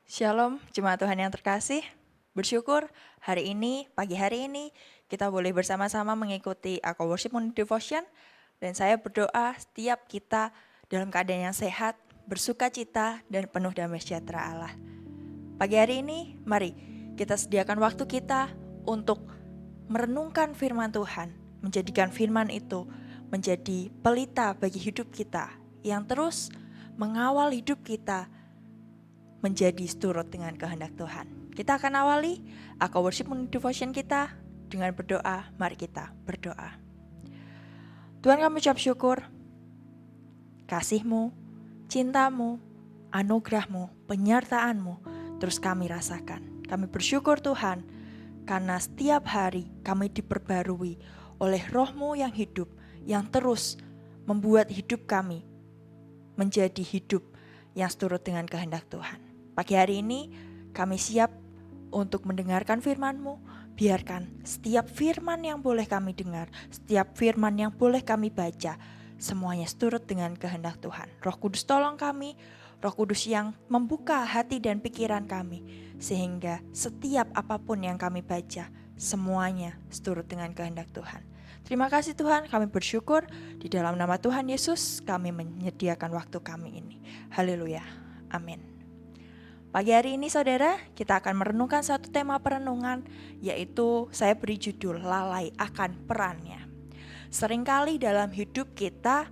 Shalom, jemaat Tuhan yang terkasih. Bersyukur pagi hari ini, kita boleh bersama-sama mengikuti Aku Worship Morning Devotion. Dan saya berdoa setiap kita dalam keadaan yang sehat, bersuka cita, dan penuh damai sejahtera Allah. Pagi hari ini, mari kita sediakan waktu kita untuk merenungkan firman Tuhan, menjadikan firman itu menjadi pelita bagi hidup kita, yang terus mengawal hidup kita menjadi seturut dengan kehendak Tuhan. Kita akan awali Aku Worship Morning Devotion kita dengan berdoa. Mari kita berdoa. Tuhan, kami ucap syukur, kasih-Mu, cinta-Mu, anugerah-Mu, penyertaan-Mu terus kami rasakan. Kami bersyukur Tuhan, karena setiap hari kami diperbarui oleh Roh-Mu yang hidup, yang terus membuat hidup kami menjadi hidup yang seturut dengan kehendak Tuhan. Pagi hari ini kami siap untuk mendengarkan firman-Mu. Biarkan setiap firman yang boleh kami dengar, setiap firman yang boleh kami baca, semuanya seturut dengan kehendak Tuhan. Roh Kudus tolong kami, Roh Kudus yang membuka hati dan pikiran kami, sehingga setiap apapun yang kami baca, semuanya seturut dengan kehendak Tuhan. Terima kasih Tuhan, kami bersyukur di dalam nama Tuhan Yesus kami menyediakan waktu kami ini. Haleluya, amin. Pagi hari ini saudara, kita akan merenungkan satu tema perenungan, yaitu saya beri judul lalai akan perannya. Seringkali dalam hidup kita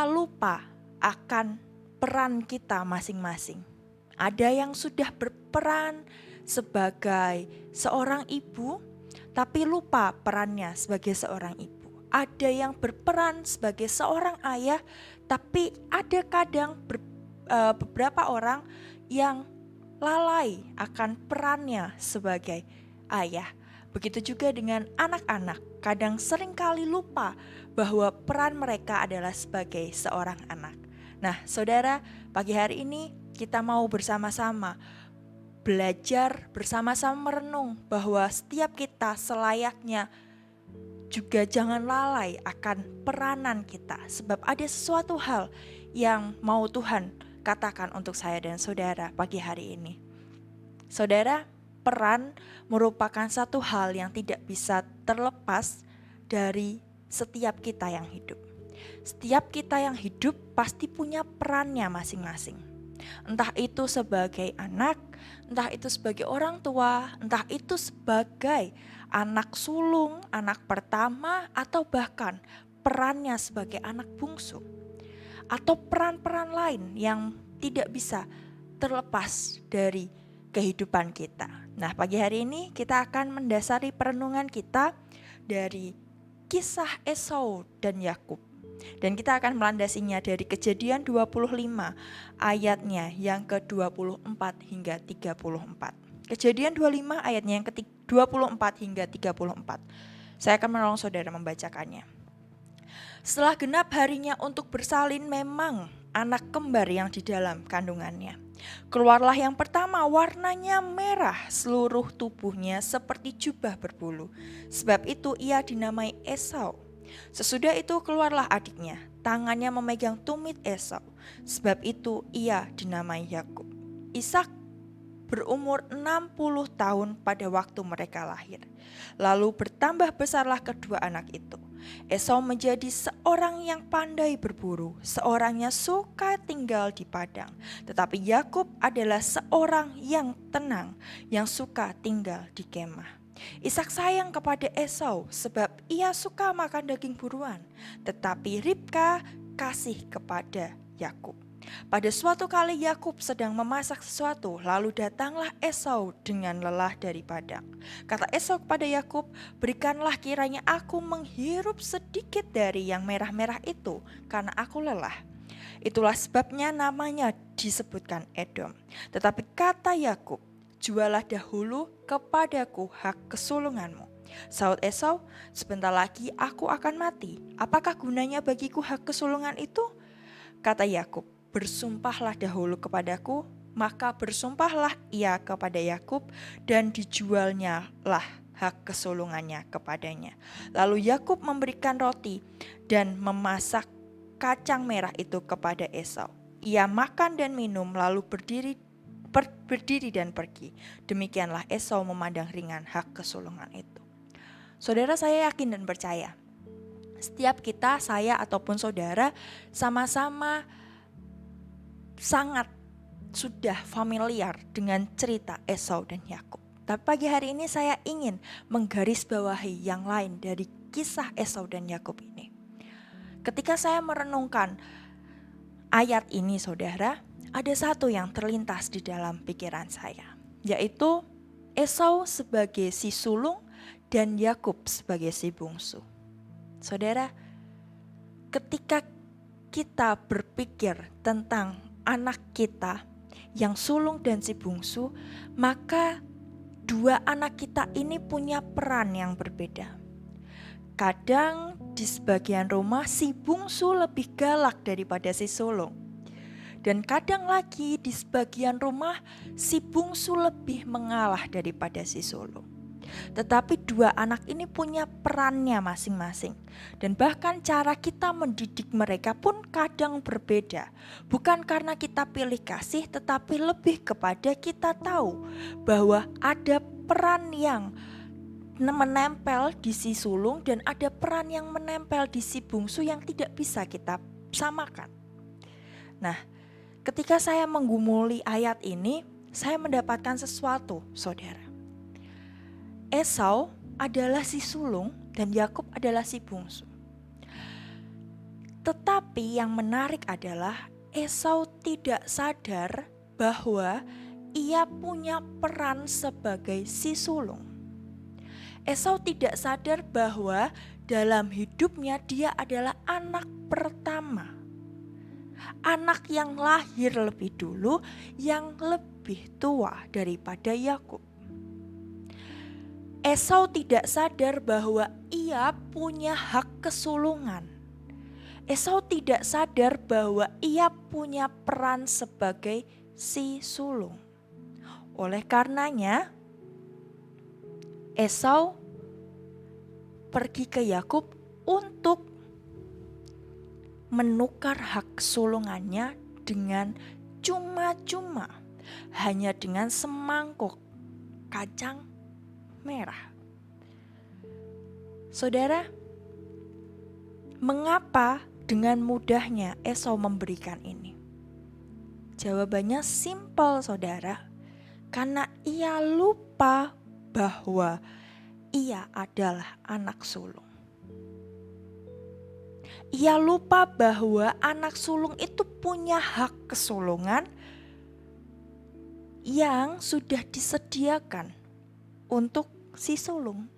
lupa akan peran kita masing-masing. Ada yang sudah berperan sebagai seorang ibu, tapi lupa perannya sebagai seorang ibu. Ada yang berperan sebagai seorang ayah, tapi ada kadang beberapa orang yang lalai akan perannya sebagai ayah. Begitu juga dengan anak-anak, kadang seringkali lupa bahwa peran mereka adalah sebagai seorang anak. Nah, saudara, pagi hari ini kita mau bersama-sama belajar, bersama-sama merenung bahwa setiap kita selayaknya juga jangan lalai akan peranan kita, sebab ada sesuatu hal yang mau Tuhan katakan untuk saya dan saudara pagi hari ini. Saudara, peran merupakan satu hal yang tidak bisa terlepas dari setiap kita yang hidup. Setiap kita yang hidup pasti punya perannya masing-masing. Entah itu sebagai anak, entah itu sebagai orang tua, entah itu sebagai anak sulung, anak pertama, atau bahkan perannya sebagai anak bungsu. Atau peran-peran lain yang tidak bisa terlepas dari kehidupan kita. Nah, pagi hari ini kita akan mendasari perenungan kita dari kisah Esau dan Yakub. Dan kita akan melandasinya dari Kejadian 25 ayatnya yang ke-24 hingga 34. Kejadian 25 ayatnya yang ke-24 hingga 34. Saya akan menolong saudara membacakannya. Setelah genap harinya untuk bersalin, memang anak kembar yang di dalam kandungannya. Keluarlah yang pertama, warnanya merah, seluruh tubuhnya seperti jubah berbulu. Sebab itu ia dinamai Esau. Sesudah itu keluarlah adiknya, tangannya memegang tumit Esau. Sebab itu ia dinamai Yakub. Ishak berumur 60 tahun pada waktu mereka lahir. Lalu bertambah besarlah kedua anak itu. Esau menjadi seorang yang pandai berburu, seorangnya suka tinggal di padang. Tetapi Yakub adalah seorang yang tenang, yang suka tinggal di kemah. Ishak sayang kepada Esau sebab ia suka makan daging buruan, tetapi Ribka kasih kepada Yakub. Pada suatu kali Yakub sedang memasak sesuatu, lalu datanglah Esau dengan lelah dari padang. Kata Esau kepada Yakub, berikanlah kiranya aku menghirup sedikit dari yang merah-merah itu, karena aku lelah. Itulah sebabnya namanya disebutkan Edom. Tetapi kata Yakub, jualah dahulu kepadaku hak kesulunganmu. Saud Esau, sebentar lagi aku akan mati. Apakah gunanya bagiku hak kesulungan itu? Kata Yakub, bersumpahlah dahulu kepadaku. Maka bersumpahlah ia kepada Yakub, dan dijualnya lah hak kesulungannya kepadanya. Lalu Yakub memberikan roti dan memasak kacang merah itu kepada Esau. Ia makan dan minum, lalu berdiri berdiri dan pergi. Demikianlah Esau memandang ringan hak kesulungan itu. Saudara, saya yakin dan percaya, setiap kita, saya ataupun saudara, sama-sama sangat sudah familiar dengan cerita Esau dan Yakub. Tapi pagi hari ini saya ingin menggarisbawahi yang lain dari kisah Esau dan Yakub ini. Ketika saya merenungkan ayat ini, saudara, ada satu yang terlintas di dalam pikiran saya, yaitu Esau sebagai si sulung dan Yakub sebagai si bungsu. Saudara, ketika kita berpikir tentang anak kita yang sulung dan si bungsu, maka dua anak kita ini punya peran yang berbeda. Kadang di sebagian rumah si bungsu lebih galak daripada si sulung. Dan kadang lagi di sebagian rumah si bungsu lebih mengalah daripada si sulung. Tetapi dua anak ini punya perannya masing-masing. Dan bahkan cara kita mendidik mereka pun kadang berbeda. Bukan karena kita pilih kasih, tetapi lebih kepada kita tahu bahwa ada peran yang menempel di si sulung dan ada peran yang menempel di si bungsu yang tidak bisa kita samakan. Nah, ketika saya menggumuli ayat ini, saya mendapatkan sesuatu, saudara. Esau adalah si sulung dan Yakub adalah si bungsu. Tetapi yang menarik adalah Esau tidak sadar bahwa ia punya peran sebagai si sulung. Esau tidak sadar bahwa dalam hidupnya dia adalah anak pertama. Anak yang lahir lebih dulu, yang lebih tua daripada Yakub. Esau tidak sadar bahwa ia punya hak kesulungan. Esau tidak sadar bahwa ia punya peran sebagai si sulung. Oleh karenanya, Esau pergi ke Yakub untuk menukar hak sulungannya dengan cuma-cuma, hanya dengan semangkuk kacang merah. Saudara, mengapa dengan mudahnya Esau memberikan ini? Jawabannya simpel, saudara. Karena ia lupa bahwa ia adalah anak sulung. Ia lupa bahwa anak sulung itu punya hak kesulungan yang sudah disediakan untuk si sulung.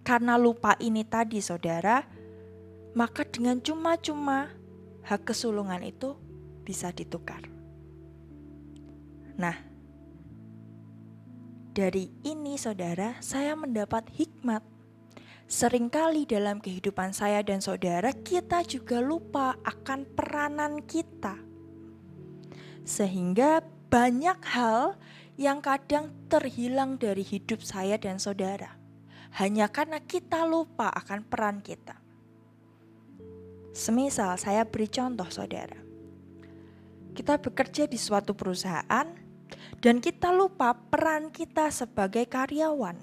Karena lupa ini tadi, saudara, maka dengan cuma-cuma hak kesulungan itu bisa ditukar. Nah, dari ini, saudara, saya mendapat hikmat. Seringkali dalam kehidupan saya dan saudara, kita juga lupa akan peranan kita. Sehingga banyak hal yang kadang terhilang dari hidup saya dan saudara. Hanya karena kita lupa akan peran kita. Semisal saya beri contoh, saudara. Kita bekerja di suatu perusahaan, dan kita lupa peran kita sebagai karyawan.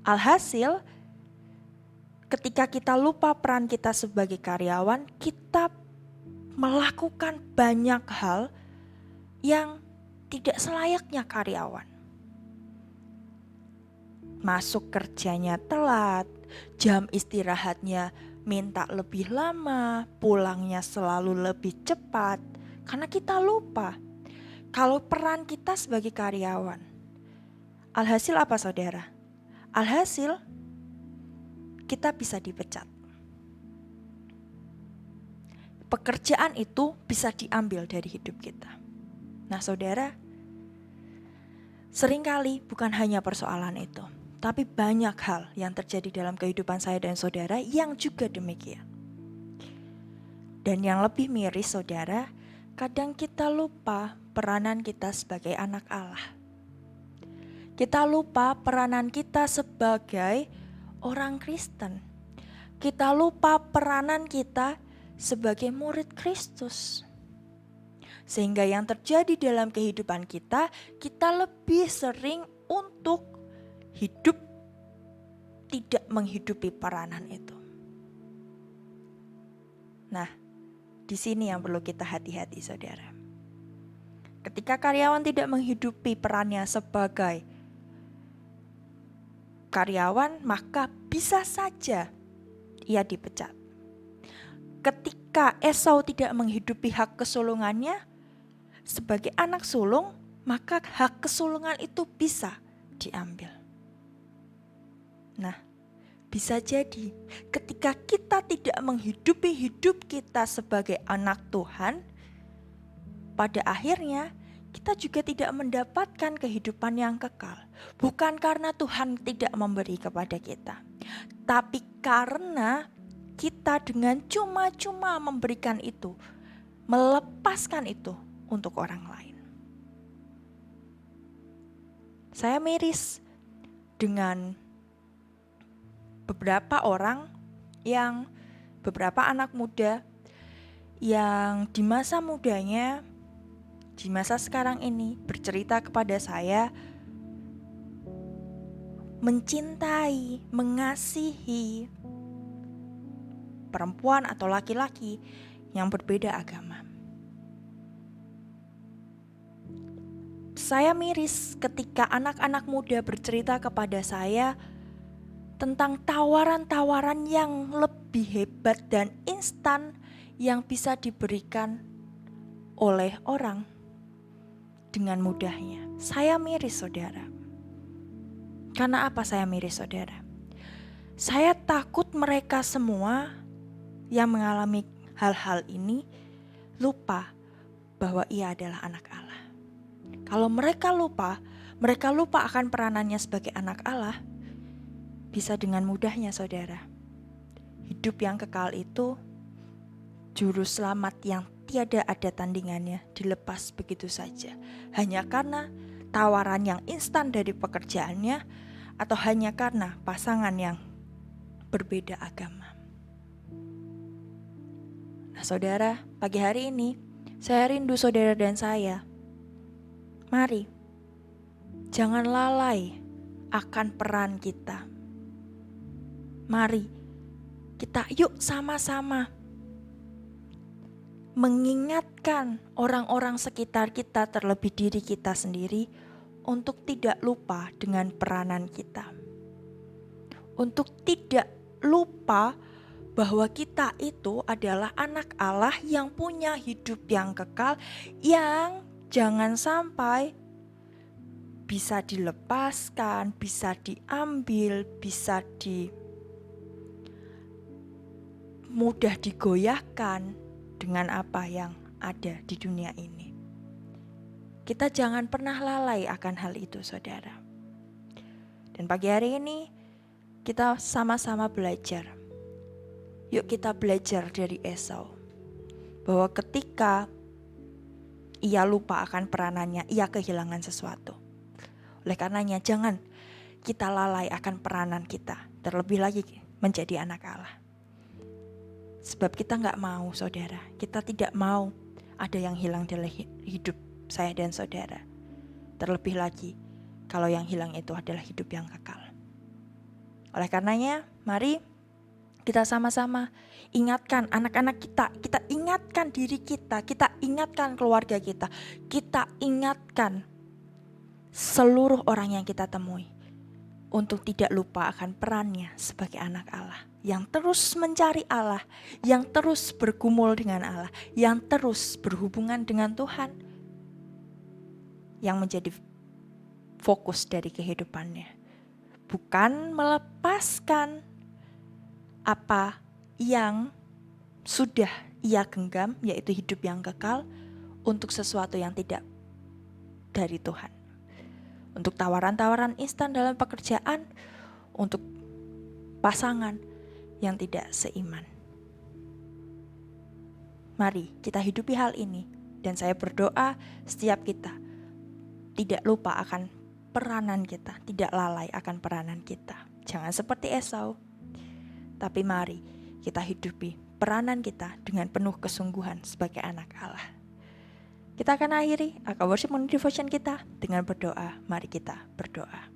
Alhasil, ketika kita lupa peran kita sebagai karyawan, kita melakukan banyak hal yang tidak selayaknya karyawan. Masuk kerjanya telat, jam istirahatnya minta lebih lama, pulangnya selalu lebih cepat, karena kita lupa kalau peran kita sebagai karyawan. Alhasil apa, saudara? Alhasil kita bisa dipecat. Pekerjaan itu bisa diambil dari hidup kita. Nah, saudara, seringkali bukan hanya persoalan itu, tapi banyak hal yang terjadi dalam kehidupan saya dan saudara yang juga demikian. Dan yang lebih miris, saudara, kadang kita lupa peranan kita sebagai anak Allah. Kita lupa peranan kita sebagai orang Kristen. Kita lupa peranan kita sebagai murid Kristus. Sehingga yang terjadi dalam kehidupan kita lebih sering untuk hidup tidak menghidupi peranan itu. Nah, di sini yang perlu kita hati-hati, saudara. Ketika karyawan tidak menghidupi perannya sebagai karyawan, maka bisa saja ia dipecat. Ketika Esau tidak menghidupi hak kesulungannya sebagai anak sulung, maka hak kesulungan itu bisa diambil. Nah, bisa jadi ketika kita tidak menghidupi hidup kita sebagai anak Tuhan, pada akhirnya kita juga tidak mendapatkan kehidupan yang kekal. Bukan karena Tuhan tidak memberi kepada kita, tapi karena kita dengan cuma-cuma memberikan itu, melepaskan itu untuk orang lain. Saya miris dengan beberapa orang beberapa anak muda yang di masa mudanya, di masa sekarang ini bercerita kepada saya, mencintai, mengasihi perempuan atau laki-laki yang berbeda agama. Saya miris ketika anak-anak muda bercerita kepada saya tentang tawaran-tawaran yang lebih hebat dan instan yang bisa diberikan oleh orang dengan mudahnya. Saya miris, saudara. Karena apa saya miris, saudara? Saya takut mereka semua yang mengalami hal-hal ini lupa bahwa ia adalah anak Allah. Kalau mereka lupa akan peranannya sebagai anak Allah, bisa dengan mudahnya, saudara, hidup yang kekal itu, juru selamat yang tiada ada tandingannya, dilepas begitu saja. Hanya karena tawaran yang instan dari pekerjaannya, atau hanya karena pasangan yang berbeda agama. Nah, saudara, pagi hari ini saya rindu saudara dan saya. Mari, jangan lalai akan peran kita. Mari, kita yuk sama-sama mengingatkan orang-orang sekitar kita, terlebih diri kita sendiri, untuk tidak lupa dengan peranan kita. Untuk tidak lupa bahwa kita itu adalah anak Allah yang punya hidup yang kekal, yang jangan sampai bisa dilepaskan, bisa diambil, bisa mudah digoyahkan dengan apa yang ada di dunia ini. Kita jangan pernah lalai akan hal itu, saudara. Dan pagi hari ini kita sama-sama belajar. Yuk kita belajar dari Esau, bahwa ketika ia lupa akan peranannya, ia kehilangan sesuatu. Oleh karenanya jangan kita lalai akan peranan kita, terlebih lagi menjadi anak Allah. Sebab kita gak mau, saudara, kita tidak mau ada yang hilang dalam hidup saya dan saudara. Terlebih lagi kalau yang hilang itu adalah hidup yang kekal. Oleh karenanya mari kita sama-sama ingatkan anak-anak kita ingatkan diri kita ingatkan keluarga kita ingatkan seluruh orang yang kita temui untuk tidak lupa akan perannya sebagai anak Allah, yang terus mencari Allah, yang terus bergumul dengan Allah, yang terus berhubungan dengan Tuhan, yang menjadi fokus dari kehidupannya. Bukan melepaskan apa yang sudah ia genggam, yaitu hidup yang kekal, untuk sesuatu yang tidak dari Tuhan. Untuk tawaran-tawaran instan dalam pekerjaan, untuk pasangan yang tidak seiman. Mari kita hidupi hal ini, dan saya berdoa setiap kita tidak lupa akan peranan kita, tidak lalai akan peranan kita. Jangan seperti Esau, tapi mari kita hidupi peranan kita dengan penuh kesungguhan sebagai anak Allah. Kita akan akhiri Aka Worship Morning Devotion kita dengan berdoa. Mari kita berdoa.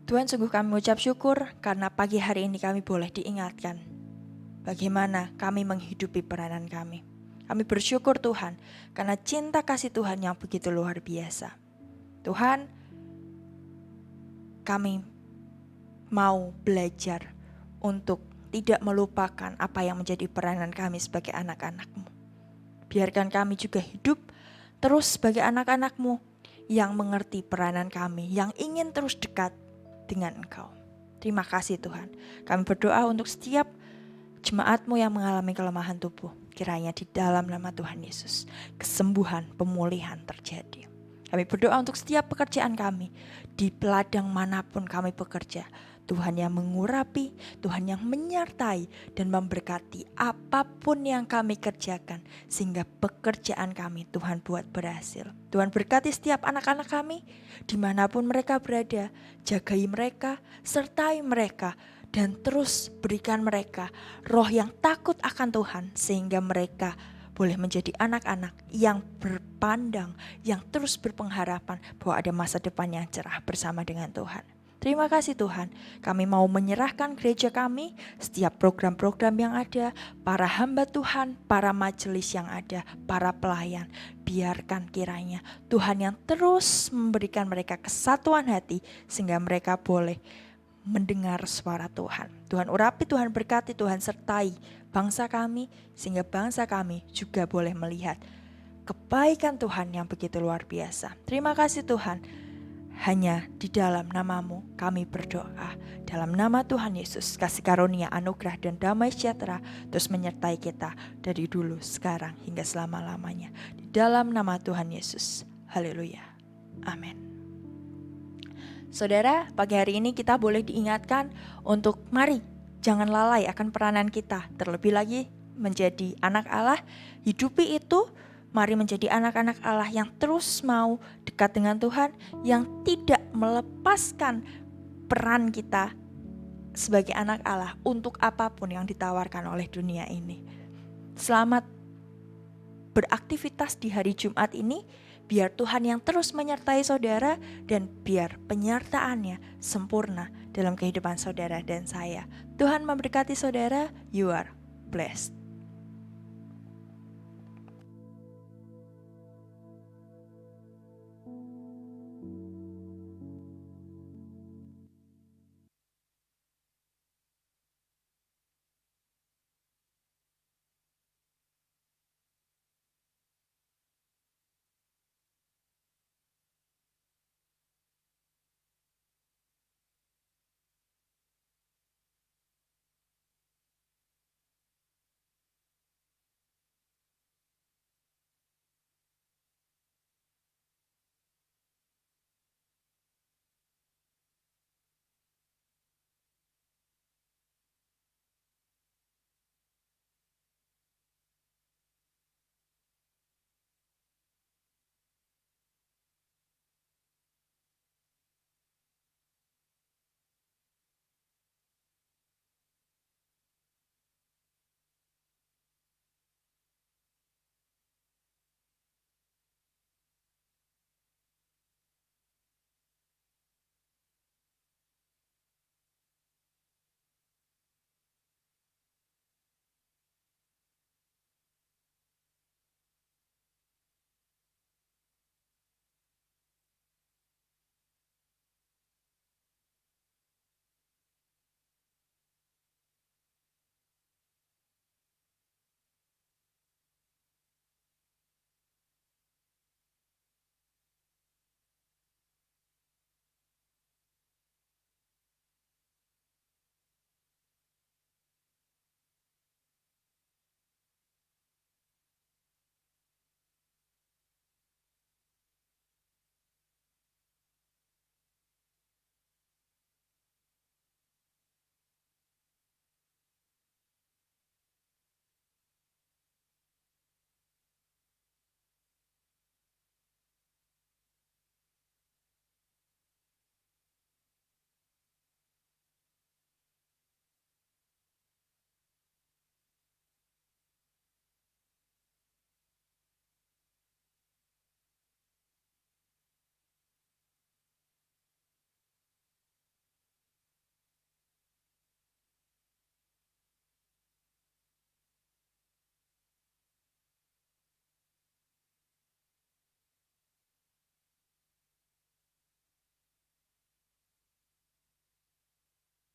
Tuhan, sungguh kami mengucap syukur karena pagi hari ini kami boleh diingatkan bagaimana kami menghidupi peranan kami. Kami bersyukur Tuhan karena cinta kasih Tuhan yang begitu luar biasa. Tuhan, kami mau belajar untuk tidak melupakan apa yang menjadi peranan kami sebagai anak-anak-Mu. Biarkan kami juga hidup terus sebagai anak-anak-Mu yang mengerti peranan kami, yang ingin terus dekat dengan Engkau. Terima kasih Tuhan. Kami berdoa untuk setiap jemaat-Mu yang mengalami kelemahan tubuh. Kiranya di dalam nama Tuhan Yesus, kesembuhan, pemulihan terjadi. Kami berdoa untuk setiap pekerjaan kami, di ladang manapun kami bekerja. Tuhan yang mengurapi, Tuhan yang menyertai dan memberkati apapun yang kami kerjakan. Sehingga pekerjaan kami Tuhan buat berhasil. Tuhan berkati setiap anak-anak kami dimanapun mereka berada. Jagai mereka, sertai mereka. Dan terus berikan mereka roh yang takut akan Tuhan. Sehingga mereka boleh menjadi anak-anak yang berpandang, yang terus berpengharapan bahwa ada masa depan yang cerah bersama dengan Tuhan. Terima kasih Tuhan, kami mau menyerahkan gereja kami, setiap program-program yang ada, para hamba Tuhan, para majelis yang ada, para pelayan. Biarkan kiranya Tuhan yang terus memberikan mereka kesatuan hati, sehingga mereka boleh mendengar suara Tuhan. Tuhan urapi, Tuhan berkati, Tuhan sertai bangsa kami, sehingga bangsa kami juga boleh melihat kebaikan Tuhan yang begitu luar biasa. Terima kasih Tuhan. Hanya di dalam nama-Mu kami berdoa. Dalam nama Tuhan Yesus, kasih karunia, anugerah dan damai sejahtera terus menyertai kita dari dulu, sekarang hingga selama-lamanya. Di dalam nama Tuhan Yesus. Haleluya. Amin. Saudara, pagi hari ini kita boleh diingatkan untuk mari jangan lalai akan peranan kita. Terlebih lagi menjadi anak Allah, hidupi itu. Mari menjadi anak-anak Allah yang terus mau dekat dengan Tuhan, yang tidak melepaskan peran kita sebagai anak Allah untuk apapun yang ditawarkan oleh dunia ini. Selamat beraktivitas di hari Jumat ini, biar Tuhan yang terus menyertai saudara dan biar penyertaannya sempurna dalam kehidupan saudara dan saya. Tuhan memberkati saudara, you are blessed.